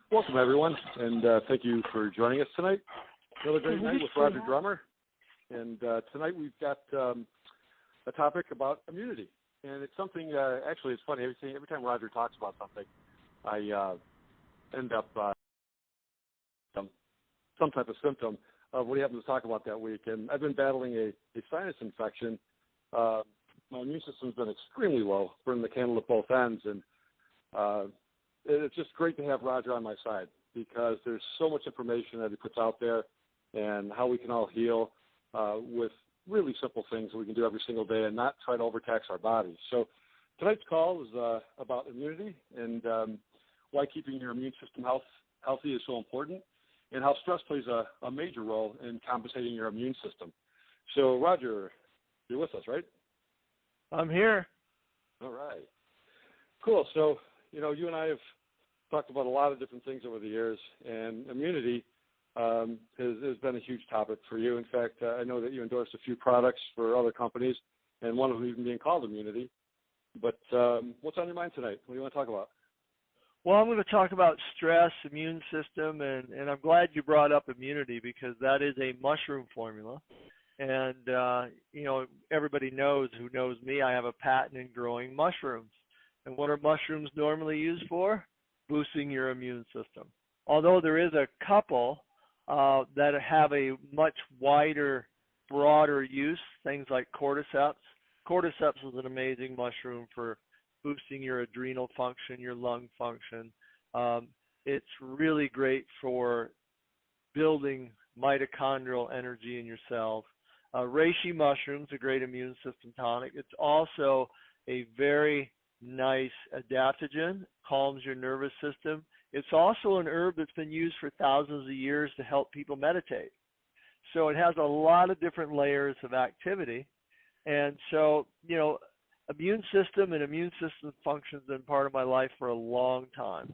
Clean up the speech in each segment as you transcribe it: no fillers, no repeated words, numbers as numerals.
Welcome, everyone, and thank you for joining us tonight. Another great night with Roger Drummer, and tonight we've got a topic about immunity, and it's something, actually it's funny, every time Roger talks about something, I end up some type of symptom of what he happens to talk about that week, and I've been battling a sinus infection. My immune system's been extremely low, burning the candle at both ends, and it's just great to have Roger on my side because there's so much information that he puts out there and how we can all heal with really simple things that we can do every single day and not try to overtax our bodies. So tonight's call is about immunity and why keeping your immune system healthy is so important and how stress plays a major role in compensating your immune system. So, Roger, you're with us, right? I'm here. All right. Cool. So, you and I have talked about a lot of different things over the years, and immunity has been a huge topic for you. In fact, I know that you endorsed a few products for other companies, and one of them even being called Immunity. But what's on your mind tonight? What do you want to talk about? Well, I'm going to talk about stress, immune system, and I'm glad you brought up immunity because that is a mushroom formula. And, everybody knows who knows me, I have a patent in growing mushrooms. And what are mushrooms normally used for? Boosting your immune system. Although there is a couple that have a much wider, broader use, things like cordyceps. Cordyceps is an amazing mushroom for boosting your adrenal function, your lung function. It's really great for building mitochondrial energy in your cells. Reishi mushrooms, a great immune system tonic. It's also a very nice adaptogen, calms your nervous system. It's also an herb that's been used for thousands of years to help people meditate. So it has a lot of different layers of activity. And so, immune system and immune system functions have been part of my life for a long time.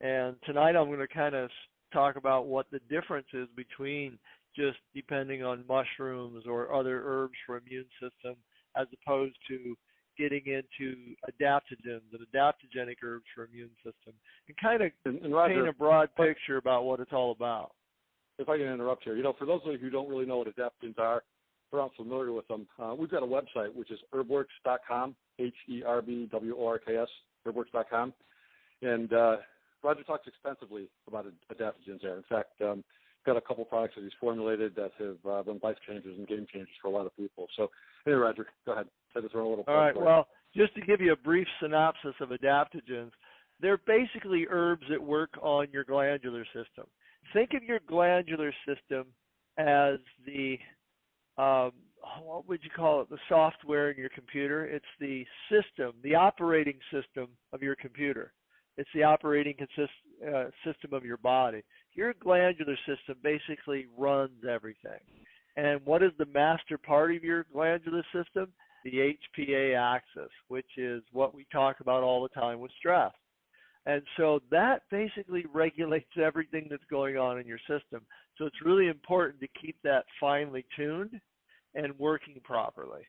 And tonight I'm going to kind of talk about what the difference is between just depending on mushrooms or other herbs for immune system as opposed to getting into adaptogens and adaptogenic herbs for immune system and kind of Roger, paint a broad picture about what it's all about. If I can interrupt here, for those of you who don't really know what adaptogens are, if you're not familiar with them, we've got a website, which is herbworks.com, HerbWorks, herbworks.com. And Roger talks extensively about adaptogens there. In fact, got a couple products that he's formulated that have been life changers and game changers for a lot of people. So, anyway, Roger, go ahead. All right. Well, just to give you a brief synopsis of adaptogens, they're basically herbs that work on your glandular system. Think of your glandular system as the, what would you call it, the software in your computer. It's the system, the operating system of your computer. It's the operating system of your body. Your glandular system basically runs everything. And what is the master part of your glandular system? The HPA axis, which is what we talk about all the time with stress. And so that basically regulates everything that's going on in your system. So it's really important to keep that finely tuned and working properly.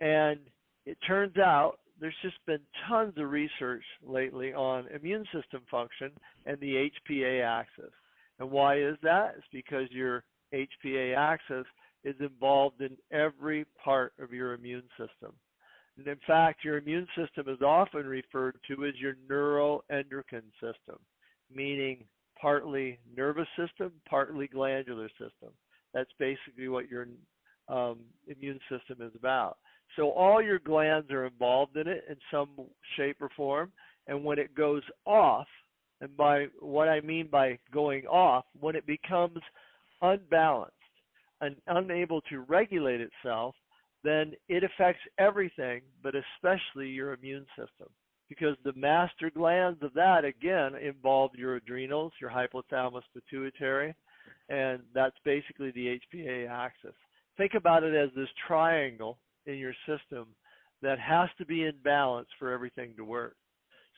And it turns out there's just been tons of research lately on immune system function and the HPA axis. And why is that? It's because your HPA axis is involved in every part of your immune system. And in fact, your immune system is often referred to as your neuroendocrine system, meaning partly nervous system, partly glandular system. That's basically what your immune system is about. So all your glands are involved in it in some shape or form, and when it goes off, and by what I mean by going off, when it becomes unbalanced and unable to regulate itself, then it affects everything, but especially your immune system. Because the master glands of that, again, involve your adrenals, your hypothalamus pituitary, and that's basically the HPA axis. Think about it as this triangle in your system that has to be in balance for everything to work.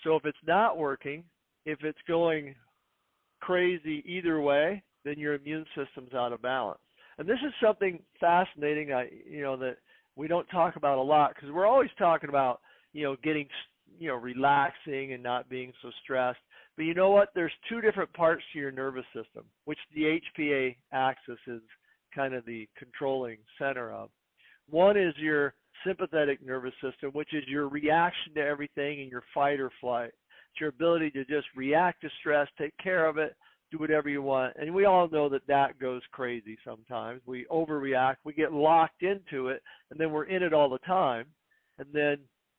So if it's not working, if it's going crazy either way, then your immune system's out of balance. And this is something fascinating, that we don't talk about a lot because we're always talking about, getting, relaxing and not being so stressed. But you know what? There's two different parts to your nervous system, which the HPA axis is kind of the controlling center of. One is your sympathetic nervous system, which is your reaction to everything and your fight or flight. It's your ability to just react to stress, take care of it, do whatever you want. And we all know that that goes crazy sometimes. We overreact, we get locked into it, and then we're in it all the time. And then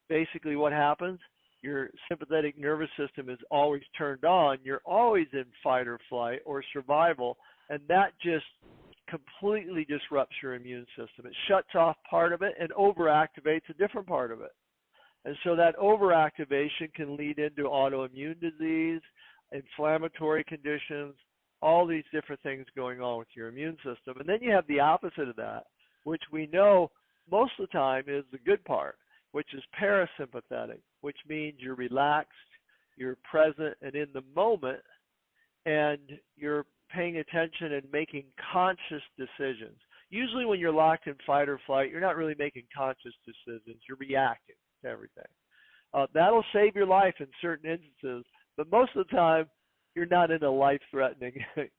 basically what happens? Your sympathetic nervous system is always turned on. You're always in fight or flight or survival, and that just completely disrupts your immune system. It shuts off part of it and overactivates a different part of it. And so that overactivation can lead into autoimmune disease, inflammatory conditions, all these different things going on with your immune system. And then you have the opposite of that, which we know most of the time is the good part, which is parasympathetic, which means you're relaxed, you're present and in the moment, and you're paying attention and making conscious decisions. Usually when you're locked in fight or flight, you're not really making conscious decisions. You're reacting to everything. That'll save your life in certain instances, but most of the time, you're not in a life-threatening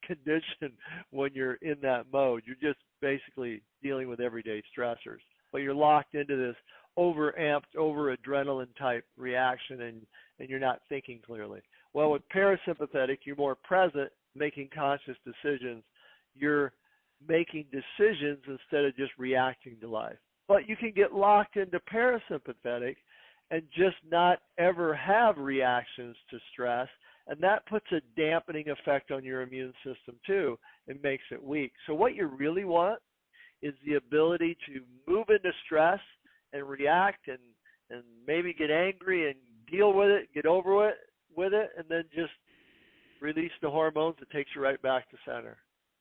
condition when you're in that mode. You're just basically dealing with everyday stressors. But you're locked into this over-amped, over-adrenaline type reaction, and you're not thinking clearly. Well, with parasympathetic, you're more present, making conscious decisions. You're making decisions instead of just reacting to life. But you can get locked into parasympathetic and just not ever have reactions to stress, and that puts a dampening effect on your immune system too and makes it weak. So what you really want is the ability to move into stress and react and maybe get angry and deal with it, get over it with it, and then just release the hormones that takes you right back to center.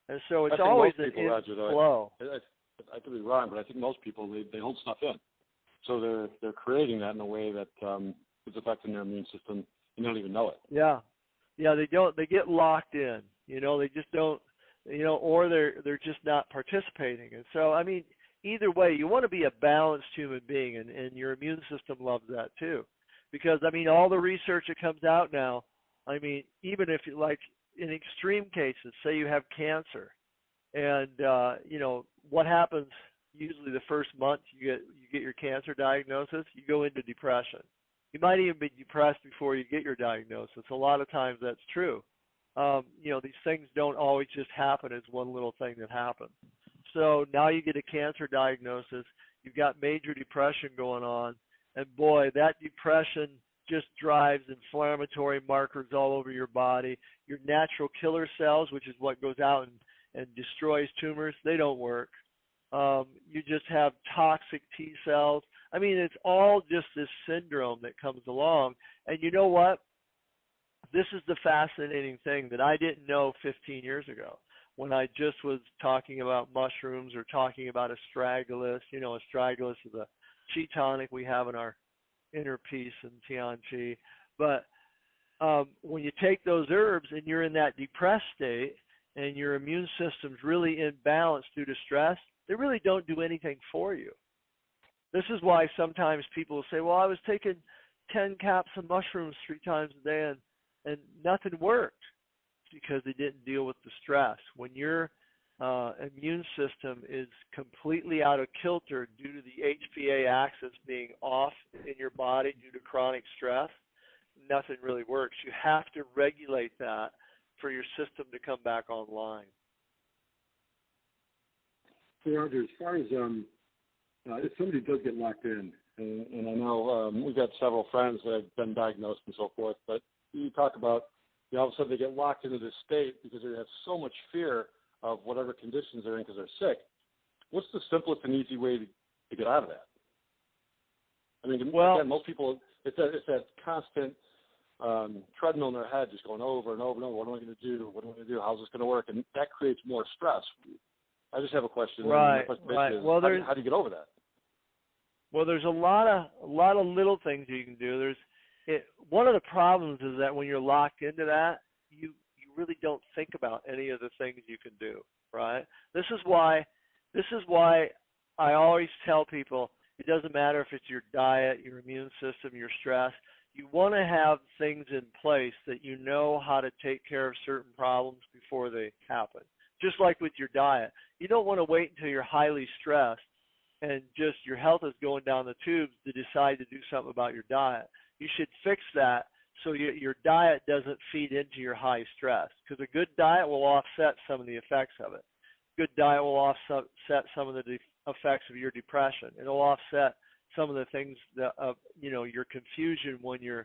And so it's always an flow. I could be wrong, but I think most people, they hold stuff in. So they're creating that in a way that is affecting their immune system and don't even know it. Yeah. Yeah, they get locked in. They just don't, or they're just not participating. And so, I mean, either way, you want to be a balanced human being, and your immune system loves that too. Because, I mean, all the research that comes out now, I mean, even if you like in extreme cases, say you have cancer, and what happens usually the first month you get your cancer diagnosis, you go into depression. You might even be depressed before you get your diagnosis. A lot of times that's true. These things don't always just happen as one little thing that happens. So now you get a cancer diagnosis, you've got major depression going on, and boy, that depression just drives inflammatory markers all over your body. Your natural killer cells, which is what goes out and destroys tumors, they don't work. You just have toxic T cells. I mean, it's all just this syndrome that comes along. And you know what? This is the fascinating thing that I didn't know 15 years ago when I just was talking about mushrooms or talking about astragalus. Astragalus is a chi tonic we have in our inner peace and Tianqi. But when you take those herbs and you're in that depressed state and your immune system's really imbalanced due to stress, they really don't do anything for you. This is why sometimes people say, well, I was taking 10 caps of mushrooms 3 times a day and nothing worked. It's because they didn't deal with the stress. When your immune system is completely out of kilter due to the HPA axis being off in your body due to chronic stress, nothing really works. You have to regulate that for your system to come back online. So, Roger, as far as if somebody does get locked in, and I know we've got several friends that have been diagnosed and so forth, but you talk about all of a sudden they get locked into this state because they have so much fear of whatever conditions they're in because they're sick. What's the simplest and easy way to get out of that? I mean, again, most people, it's that constant treadmill in their head just going over and over and over. What am I going to do? What am I going to do? How's this going to work? And that creates more stress. I just have a question. Right. Is, well, how do you get over that? Well, there's a lot of little things you can do. One of the problems is that when you're locked into that, you really don't think about any of the things you can do. Right. This is why I always tell people it doesn't matter if it's your diet, your immune system, your stress. you want to have things in place that you know how to take care of certain problems before they happen. Just like with your diet. You don't want to wait until you're highly stressed and just your health is going down the tubes to decide to do something about your diet. You should fix that so your diet doesn't feed into your high stress, because a good diet will offset some of the effects of it. Good diet will offset some of the effects of your depression. It'll offset some of the things that your confusion when you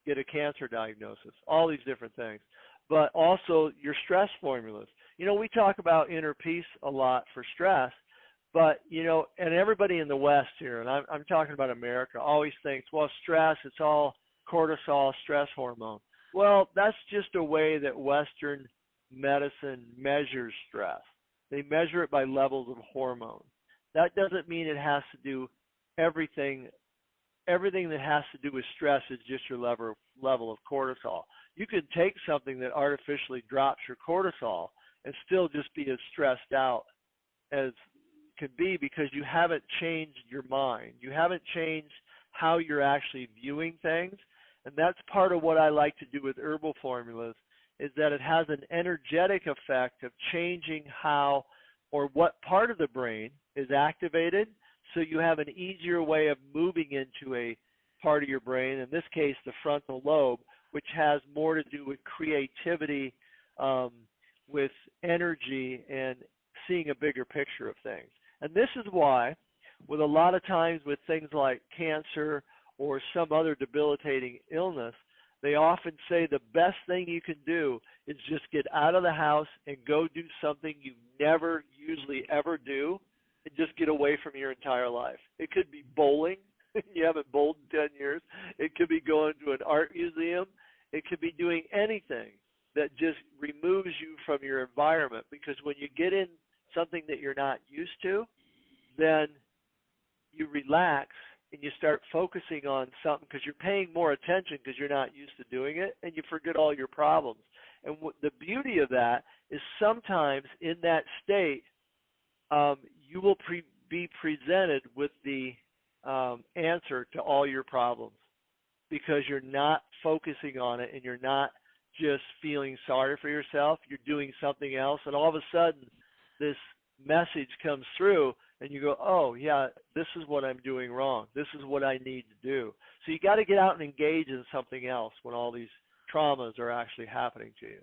get a cancer diagnosis, all these different things. But also your stress formulas. We talk about inner peace a lot for stress, but, and everybody in the West here, and I'm talking about America, always thinks, well, stress, it's all cortisol, stress hormone. Well, that's just a way that Western medicine measures stress. They measure it by levels of hormones. That doesn't mean it has to do everything that has to do with stress is just your level of cortisol. You can take something that artificially drops your cortisol and still just be as stressed out as can be, because you haven't changed your mind. You haven't changed how you're actually viewing things. And that's part of what I like to do with herbal formulas, is that it has an energetic effect of changing how or what part of the brain is activated, so you have an easier way of moving into a part of your brain, in this case the frontal lobe, which has more to do with creativity, with energy, and seeing a bigger picture of things. And this is why, with a lot of times with things like cancer or some other debilitating illness, they often say the best thing you can do is just get out of the house and go do something you never usually ever do, and just get away from your entire life. It could be bowling. You haven't bowled in 10 years. It could be going to an art museum. It could be doing anything that just removes you from your environment, because when you get in something that you're not used to, then you relax and you start focusing on something because you're paying more attention because you're not used to doing it, and you forget all your problems. And the beauty of that is sometimes in that state, you will be presented with the answer to all your problems, because you're not focusing on it and you're not just feeling sorry for yourself. You're doing something else, and all of a sudden this message comes through and you go, oh, yeah, this is what I'm doing wrong. This is what I need to do. So you got to get out and engage in something else when all these traumas are actually happening to you.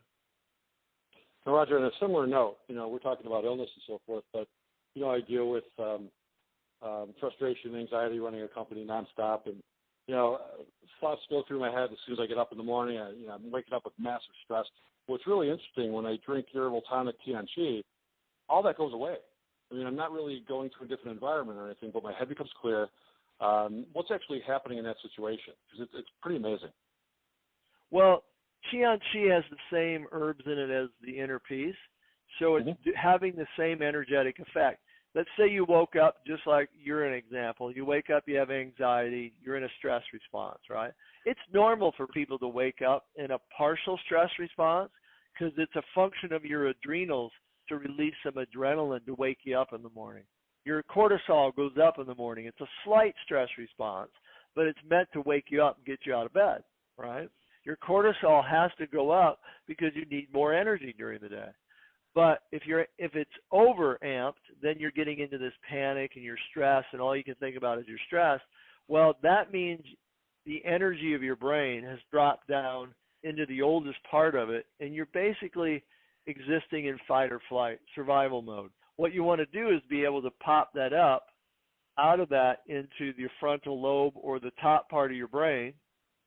Now, Roger, on a similar note, we're talking about illness and so forth, but, I deal with frustration, anxiety, running a company nonstop, and, thoughts go through my head as soon as I get up in the morning. I'm waking up with massive stress. What's really interesting, when I drink herbal tonic Tianchi, all that goes away. I'm not really going to a different environment or anything, but my head becomes clear. What's actually happening in that situation? Because it's pretty amazing. Well, Tianchi has the same herbs in it as the inner peace, so it's having the same energetic effect. Let's say you woke up, just like you're an example. You wake up, you have anxiety, you're in a stress response, right? It's normal for people to wake up in a partial stress response, because it's a function of your adrenals to release some adrenaline to wake you up in the morning. Your cortisol goes up in the morning. It's a slight stress response, but it's meant to wake you up and get you out of bed, right? Your cortisol has to go up because you need more energy during the day. But if it's overamped, then you're getting into this panic and you're stressed, and all you can think about is you're stressed. Well, that means the energy of your brain has dropped down into the oldest part of it, and you're basically existing in fight or flight, survival mode. What you want to do is be able to pop that up out of that into the frontal lobe or the top part of your brain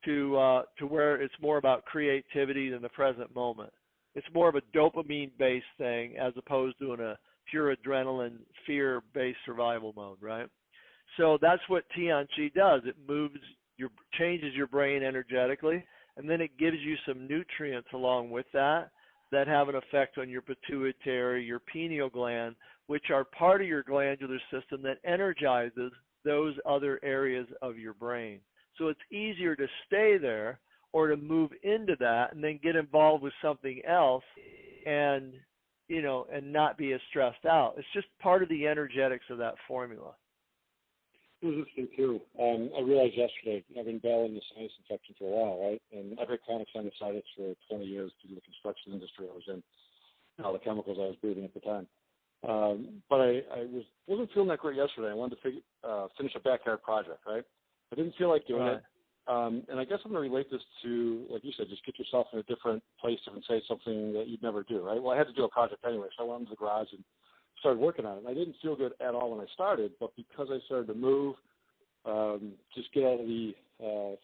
to where it's more about creativity than the present moment. It's more of a dopamine-based thing as opposed to a pure adrenaline, fear-based survival mode, right? So that's what Tianchi does. It changes your brain energetically, and then it gives you some nutrients along with that have an effect on your pituitary, your pineal gland, which are part of your glandular system that energizes those other areas of your brain. So it's easier to stay there or to move into that and then get involved with something else and not be as stressed out. It's just part of the energetics of that formula. was interesting too. I realized yesterday, I've been battling the sinus infection for a while, right? And I've had chronic sinusitis for 20 years due to the construction industry I was in, and all the chemicals I was breathing at the time. But I wasn't feeling that great yesterday. I wanted to finish a backyard project, right? I didn't feel like doing it. And I guess I'm going to relate this to, like you said, just get yourself in a different place and say something that you'd never do, right? Well, I had to do a project anyway, so I went into the garage and started working on it. And I didn't feel good at all when I started, but because I started to move, just get out of the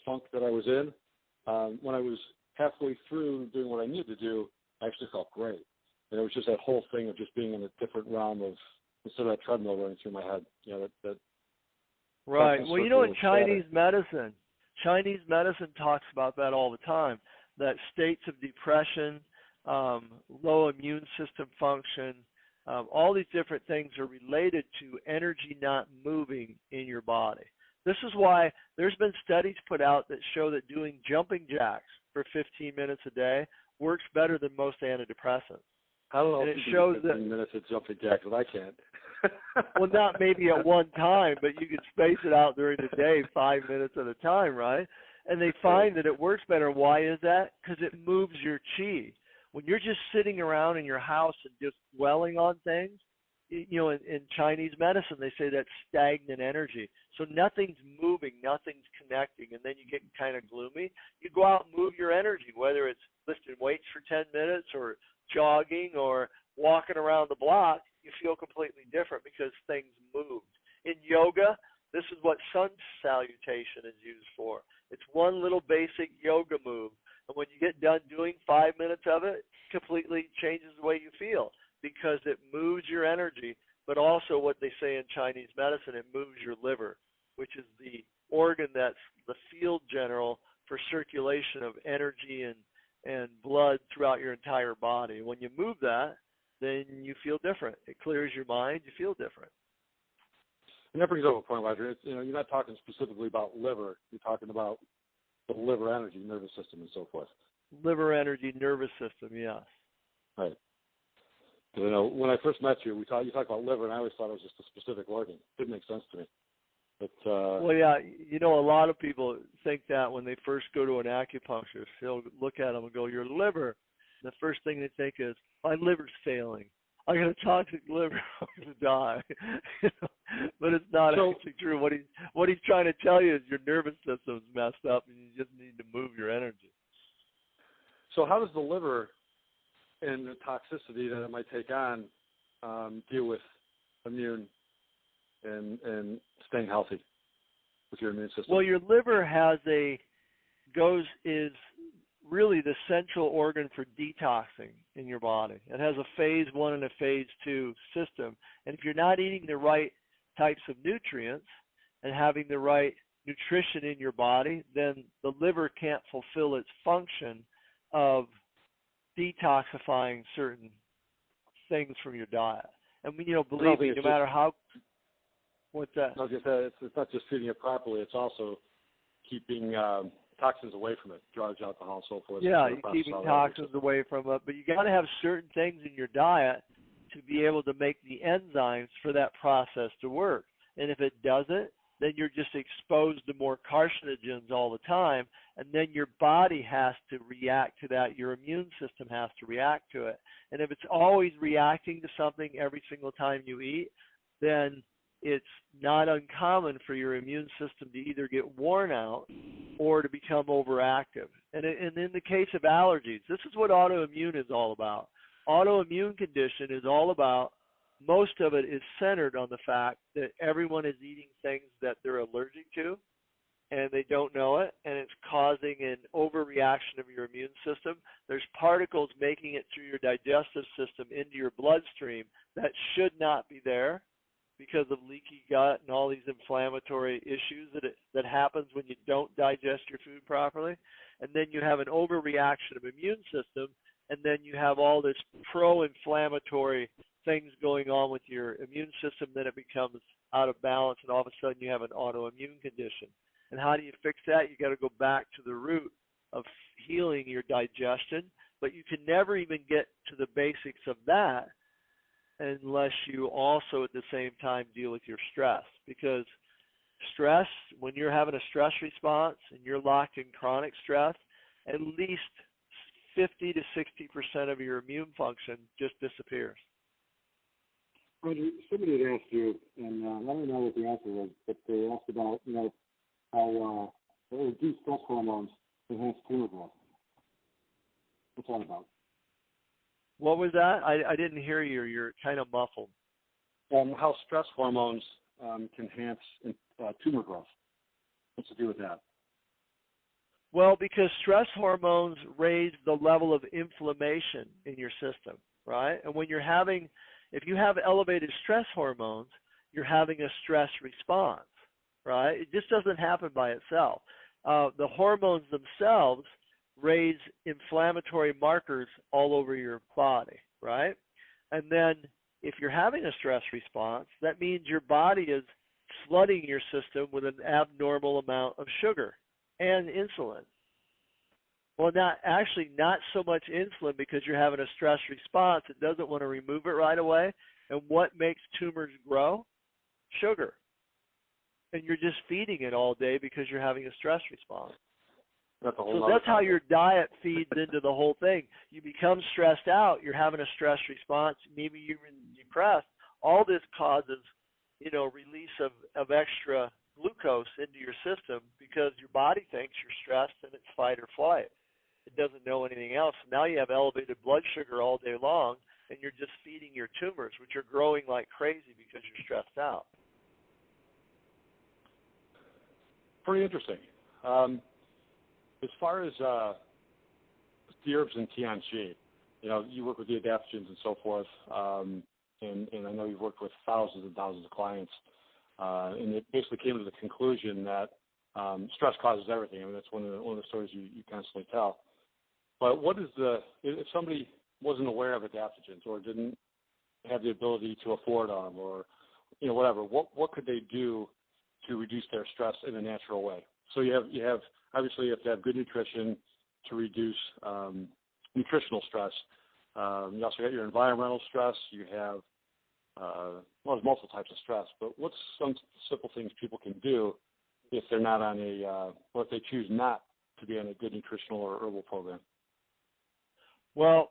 funk that I was in, when I was halfway through doing what I needed to do, I actually felt great. And it was just that whole thing of just being in a different realm of, instead of that treadmill running through my head, that right. Well, in Chinese medicine talks about that all the time, that states of depression, low immune system function, all these different things are related to energy not moving in your body. This is why there's been studies put out that show that doing jumping jacks for 15 minutes a day works better than most antidepressants. I don't know and if it you shows can do 15 minutes of jumping jacks, but I can't. Well, not maybe at one time, but you can space it out during the day, 5 minutes at a time, right? And they find that it works better. Why is that? Because it moves your chi. When you're just sitting around in your house and just dwelling on things, in Chinese medicine, they say that's stagnant energy. So nothing's moving, nothing's connecting, and then you get kind of gloomy. You go out and move your energy, whether it's lifting weights for 10 minutes or jogging or walking around the block, you feel completely different because things moved. In yoga, this is what sun salutation is used for. It's one little basic yoga move. And when you get done doing 5 minutes of it, it completely changes the way you feel because it moves your energy, but also what they say in Chinese medicine, it moves your liver, which is the organ that's the field general for circulation of energy and blood throughout your entire body. When you move that, then you feel different. It clears your mind. You feel different. And that brings up a point, Roger. You're not talking specifically about liver. You're talking about the liver energy, nervous system, and so forth. Liver energy, nervous system, yes. Right. When I first met you, you talked about liver, and I always thought it was just a specific organ. It didn't make sense to me. But, well, yeah, a lot of people think that when they first go to an acupuncturist, he'll look at them and go, your liver. And the first thing they think is, my liver's failing. I got a toxic liver. I'm going to die. But it's not actually true. What he's trying to tell you is your nervous system's messed up, and you just need to move your energy. So how does the liver and the toxicity that it might take on deal with immune and staying healthy with your immune system? Well, your liver is really the central organ for detoxing in your body. It has a phase 1 and a phase 2 system. And if you're not eating the right types of nutrients and having the right nutrition in your body, then the liver can't fulfill its function of detoxifying certain things from your diet. And believe me, no matter how, what's that? I was going to say, it's not just feeding it properly, it's also keeping toxins away from it, drugs, alcohol, and so forth. Yeah, keeping toxins away from it. But you got to have certain things in your diet to be able to make the enzymes for that process to work. And if it doesn't, then you're just exposed to more carcinogens all the time, and then your body has to react to that. Your immune system has to react to it. And if it's always reacting to something every single time you eat, then it's not uncommon for your immune system to either get worn out or to become overactive. And in the case of allergies, this is what autoimmune is all about. Autoimmune condition is all about, most of it is centered on the fact that everyone is eating things that they're allergic to, and they don't know it, and it's causing an overreaction of your immune system. There's particles making it through your digestive system into your bloodstream that should not be there, because of leaky gut and all these inflammatory issues that happens when you don't digest your food properly. And then you have an overreaction of immune system, and then you have all this pro-inflammatory things going on with your immune system. Then it becomes out of balance, and all of a sudden you have an autoimmune condition. And how do you fix that? You got to go back to the root of healing your digestion, but you can never even get to the basics of that unless you also at the same time deal with your stress, because stress, when you're having a stress response and you're locked in chronic stress, at least 50 to 60% of your immune function just disappears. Roger, somebody had asked you, and I don't know what the answer was, but they asked about, how reduced stress hormones enhance tumor growth. What's that about? What was that? I didn't hear you. You're kind of muffled. How stress hormones can enhance tumor growth. What's to do with that? Well, because stress hormones raise the level of inflammation in your system, right? And when if you have elevated stress hormones, you're having a stress response, right? It just doesn't happen by itself. The hormones themselves raise inflammatory markers all over your body, right? And then if you're having a stress response, that means your body is flooding your system with an abnormal amount of sugar and insulin. Well, not so much insulin because you're having a stress response. It doesn't want to remove it right away. And what makes tumors grow? Sugar. And you're just feeding it all day because you're having a stress response. So that's how your diet feeds into the whole thing. You become stressed out. You're having a stress response. Maybe you're depressed. All this causes, release of extra glucose into your system because your body thinks you're stressed and it's fight or flight. It doesn't know anything else. Now you have elevated blood sugar all day long, and you're just feeding your tumors, which are growing like crazy because you're stressed out. Pretty interesting. As far as the herbs and Tianchi, you work with the adaptogens and so forth, and I know you've worked with thousands and thousands of clients, and it basically came to the conclusion that stress causes everything. I mean, that's one of the stories you constantly tell. But if somebody wasn't aware of adaptogens or didn't have the ability to afford them or, whatever, what could they do to reduce their stress in a natural way? So you have obviously you have to have good nutrition to reduce nutritional stress. You also have your environmental stress. You have there's multiple types of stress. But what's some simple things people can do if they're not on or if they choose not to be on a good nutritional or herbal program? Well,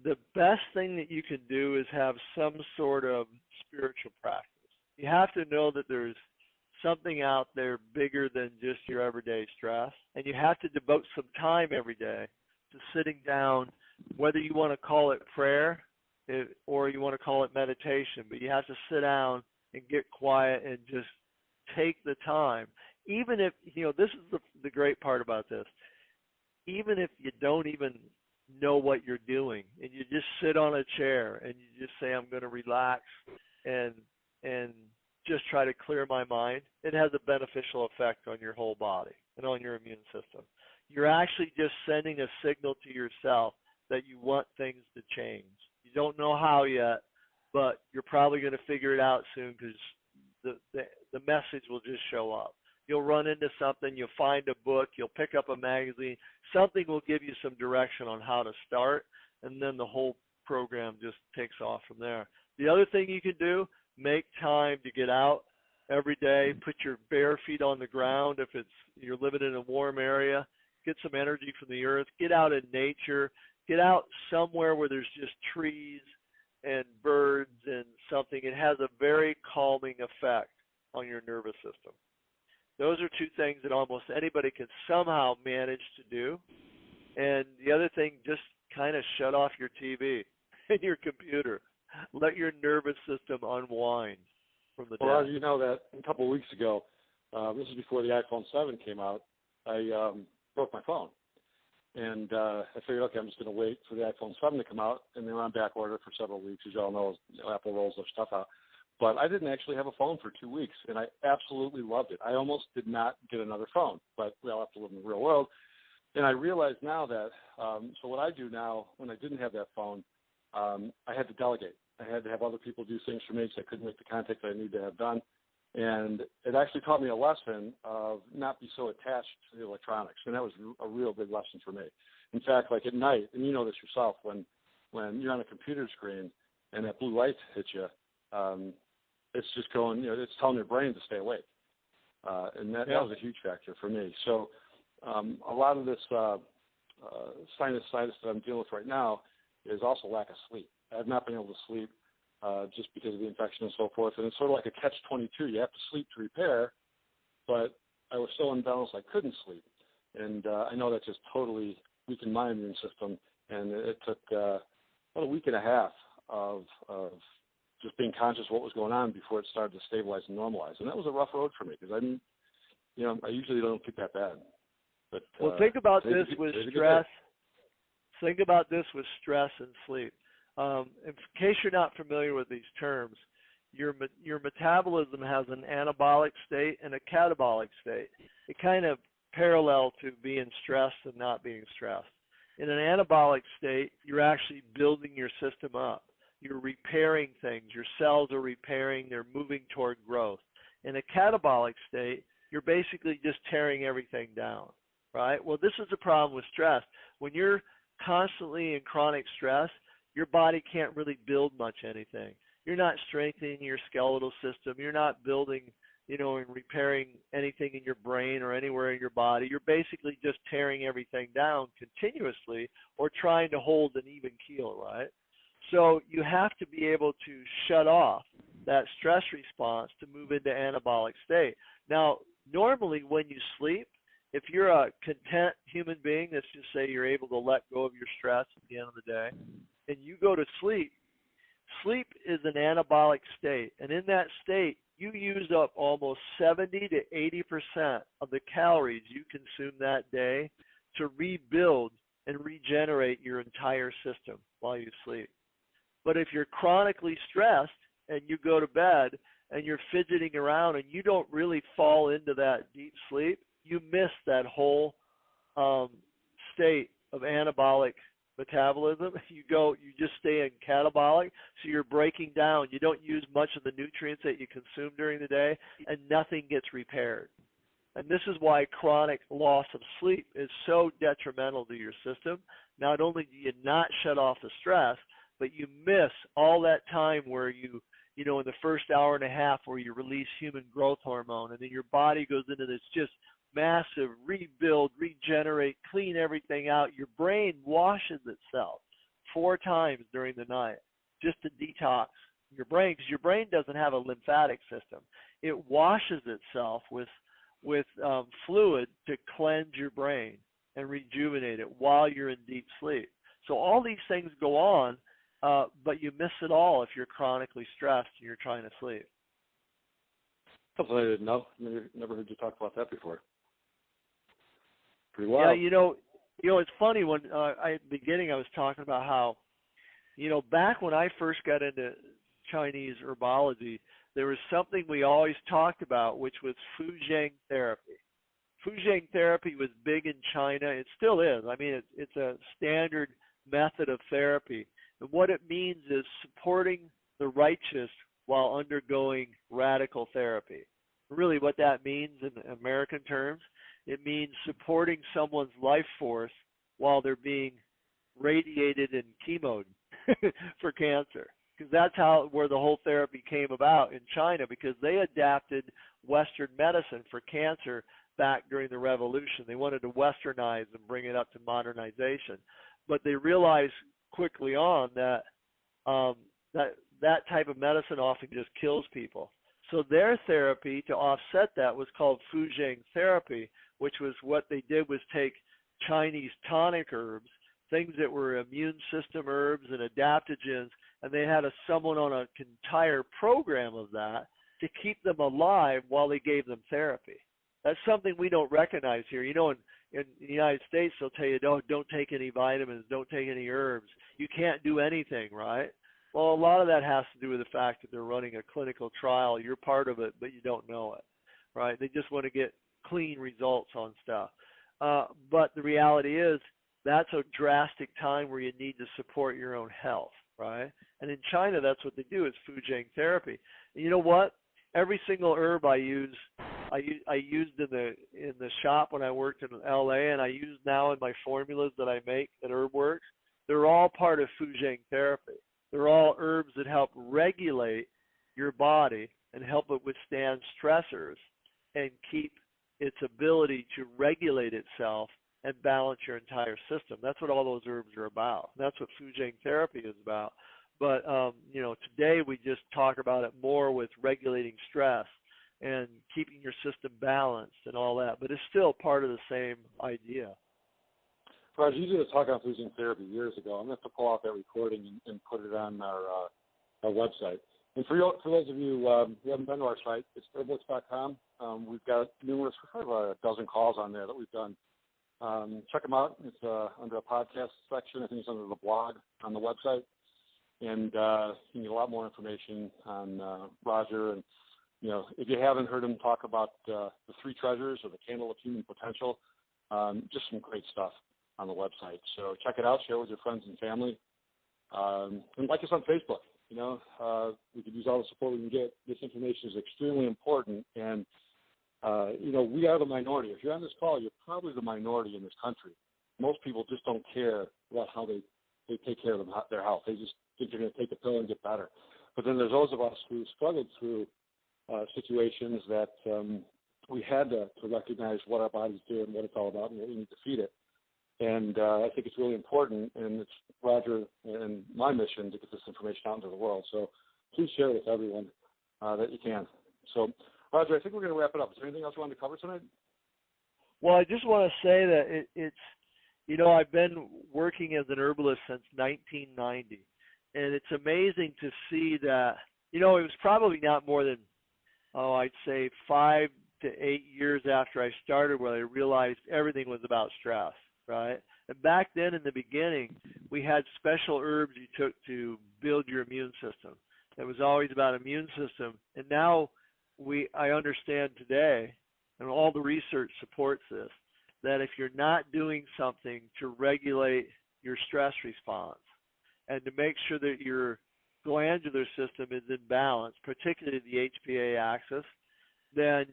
the best thing that you can do is have some sort of spiritual practice. You have to know that there's something out there bigger than just your everyday stress, and you have to devote some time every day to sitting down, whether you want to call it prayer or you want to call it meditation, but you have to sit down and get quiet and just take the time. Even if, this is the great part about this, even if you don't even know what you're doing and you just sit on a chair and you just say, I'm going to relax and just try to clear my mind, it has a beneficial effect on your whole body and on your immune system. You're actually just sending a signal to yourself that you want things to change. You don't know how yet, but you're probably going to figure it out soon because the message will just show up. You'll run into something, you'll find a book, you'll pick up a magazine, something will give you some direction on how to start, and then the whole program just takes off from there. The other thing you can do, make time to get out every day, put your bare feet on the ground if you're living in a warm area, get some energy from the earth, get out in nature, get out somewhere where there's just trees and birds and something. It has a very calming effect on your nervous system. Those are two things that almost anybody can somehow manage to do. And the other thing, just kind of shut off your TV and your computer. Let your nervous system unwind from the day. Well, as you know, that a couple of weeks ago, this is before the iPhone 7 came out, I broke my phone. And I figured, okay, I'm just going to wait for the iPhone 7 to come out, and they were on back order for several weeks. As you all know, Apple rolls their stuff out. But I didn't actually have a phone for 2 weeks, and I absolutely loved it. I almost did not get another phone, but we all have to live in the real world. And I realize now that, so what I do now, when I didn't have that phone, I had to delegate. I had to have other people do things for me because I couldn't make the contact that I needed to have done. And it actually taught me a lesson of not be so attached to the electronics, and that was a real big lesson for me. In fact, like at night, and you know this yourself, when you're on a computer screen and that blue light hits you, it's just going, it's telling your brain to stay awake. and that was a huge factor for me. So a lot of this sinusitis that I'm dealing with right now is also lack of sleep. I have not been able to sleep just because of the infection and so forth, and it's sort of like a catch-22. You have to sleep to repair, but I was so imbalanced I couldn't sleep. And I know that just totally weakened my immune system, and it took about a week and a half of just being conscious of what was going on before it started to stabilize and normalize. And that was a rough road for me because I usually don't get that bad. But think about this with stress. Think about this with stress and sleep. In case you're not familiar with these terms, your metabolism has an anabolic state and a catabolic state. It kind of parallel to being stressed and not being stressed. In an anabolic state, you're actually building your system up. You're repairing things. Your cells are repairing. They're moving toward growth. In a catabolic state, you're basically just tearing everything down, right? Well, this is the problem with stress. When you're constantly in chronic stress, your body can't really build much anything. You're not strengthening your skeletal system. You're not building, and repairing anything in your brain or anywhere in your body. You're basically just tearing everything down continuously or trying to hold an even keel, right? So you have to be able to shut off that stress response to move into anabolic state. Now, normally when you sleep, if you're a content human being, let's just say you're able to let go of your stress at the end of the day, and you go to sleep, sleep is an anabolic state. And in that state, you use up almost 70 to 80% of the calories you consume that day to rebuild and regenerate your entire system while you sleep. But if you're chronically stressed and you go to bed and you're fidgeting around and you don't really fall into that deep sleep, you miss that whole state of anabolic metabolism. You just stay in catabolic, so you're breaking down. You don't use much of the nutrients that you consume during the day, and nothing gets repaired. And this is why chronic loss of sleep is so detrimental to your system. Not only do you not shut off the stress, but you miss all that time where in the first hour and a half where you release human growth hormone, and then your body goes into this just massive rebuild, regenerate, clean everything out. Your brain washes itself 4 times during the night just to detox your brain, because your brain doesn't have a lymphatic system. It washes itself with fluid to cleanse your brain and rejuvenate it while you're in deep sleep. So all these things go on, but you miss it all if you're chronically stressed and you're trying to sleep. Something I didn't know. Never heard you talk about that before. Pretty wild. Yeah, it's funny when at the beginning I was talking about how, back when I first got into Chinese herbology, there was something we always talked about, which was Fuzheng therapy. Fuzheng therapy was big in China. It still is. I mean, it's a standard method of therapy. And what it means is supporting the righteous while undergoing radical therapy. Really what that means in American terms, it means supporting someone's life force while they're being radiated and chemoed for cancer. Because that's where the whole therapy came about in China, because they adapted Western medicine for cancer back during the revolution. They wanted to westernize and bring it up to modernization. But they realized quickly on that that type of medicine often just kills people. So their therapy to offset that was called Fuzheng therapy, which was what they did was take Chinese tonic herbs, things that were immune system herbs and adaptogens, and they had someone on an entire program of that to keep them alive while they gave them therapy. That's something we don't recognize here. In the United States, they'll tell you, don't take any vitamins, don't take any herbs. You can't do anything, right? Well, a lot of that has to do with the fact that they're running a clinical trial. You're part of it, but you don't know it, right? They just want to get clean results on stuff. But the reality is that's a drastic time where you need to support your own health, right? And in China, that's what they do is Fuzheng therapy. And you know what? Every single herb I used in the shop when I worked in LA, and I use now in my formulas that I make at HerbWorks. They're all part of Fuzheng therapy. They're all herbs that help regulate your body and help it withstand stressors and keep its ability to regulate itself and balance your entire system. That's what all those herbs are about. That's what Fujing therapy is about. But, today we just talk about it more with regulating stress and keeping your system balanced and all that. But it's still part of the same idea. Roger, you did a talk on Fujing therapy years ago. I'm going to have to pull out that recording and put it on our website. And for those of you who haven't been to our site, it's herbworks.com. We've got numerous, a dozen calls on there that we've done. Check them out. It's under a podcast section. I think it's under the blog on the website. And you can get a lot more information on Roger. And, if you haven't heard him talk about the three treasures or the candle of human potential, just some great stuff on the website. So check it out. Share with your friends and family. And like us on Facebook. We could use all the support we can get. This information is extremely important. And, we are the minority. If you're on this call, you're probably the minority in this country. Most people just don't care about how they take care of their health. They just think they're going to take a pill and get better. But then there's those of us who struggled through situations that we had to recognize what our bodies do and what it's all about and what we need to feed it. And I think it's really important, and it's Roger and my mission to get this information out into the world. So please share with everyone that you can. So, Roger, I think we're going to wrap it up. Is there anything else you wanted to cover tonight? Well, I just want to say that it's I've been working as an herbalist since 1990, and it's amazing to see that, it was probably not more than, I'd say 5 to 8 years after I started where I realized everything was about stress, right? And back then in the beginning, we had special herbs you took to build your immune system. It was always about immune system. And now I understand today, and all the research supports this, that if you're not doing something to regulate your stress response and to make sure that your glandular system is in balance, particularly the HPA axis, then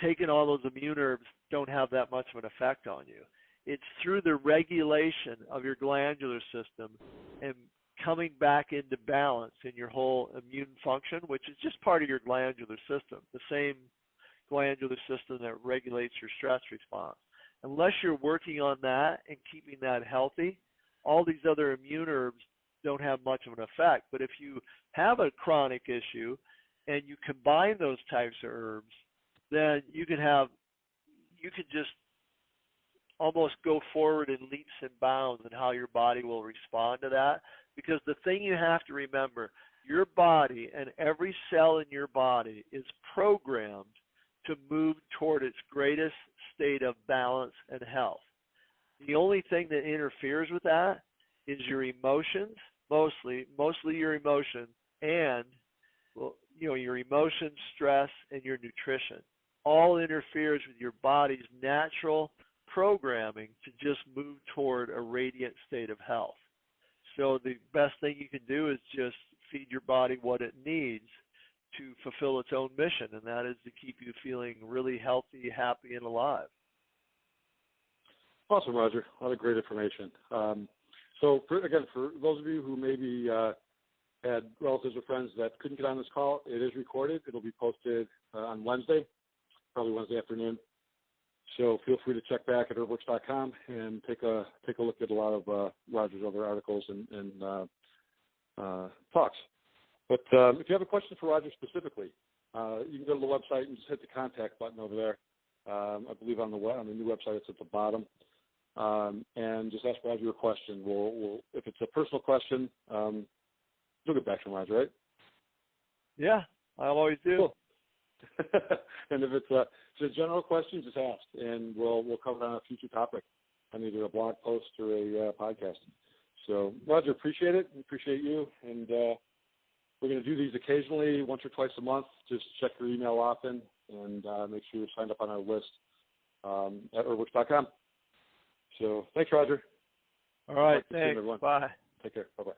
taking all those immune herbs don't have that much of an effect on you. It's through the regulation of your glandular system and coming back into balance in your whole immune function, which is just part of your glandular system, the same glandular system that regulates your stress response. Unless you're working on that and keeping that healthy, all these other immune herbs don't have much of an effect. But if you have a chronic issue and you combine those types of herbs, then you could just almost go forward in leaps and bounds in how your body will respond to that. Because the thing you have to remember, your body and every cell in your body is programmed to move toward its greatest state of balance and health. The only thing that interferes with that is your emotions, mostly your emotions, and your emotions, stress, and your nutrition. All interferes with your body's natural programming to just move toward a radiant state of health. So the best thing you can do is just feed your body what it needs to fulfill its own mission, and that is to keep you feeling really healthy, happy, and alive. Awesome, Roger. A lot of great information. So, for those of you who maybe had relatives or friends that couldn't get on this call, it is recorded. It'll be posted on Wednesday, probably Wednesday afternoon. So feel free to check back at herbworks.com and take a look at a lot of Roger's other articles and talks. But if you have a question for Roger specifically, you can go to the website and just hit the contact button over there. I believe on the new website it's at the bottom. And just ask Roger a question. We'll if it's a personal question, you'll get back to Roger, right? Yeah, I always do. Cool. And if it's a general question, just ask, and we'll cover it on a future topic on either a blog post or a podcast. So, Roger, appreciate it. Appreciate you. And we're going to do these occasionally, once or twice a month. Just check your email often and make sure you're signed up on our list at herbworks.com. So, thanks, Roger. All right, thanks. Bye. Take care. Bye-bye.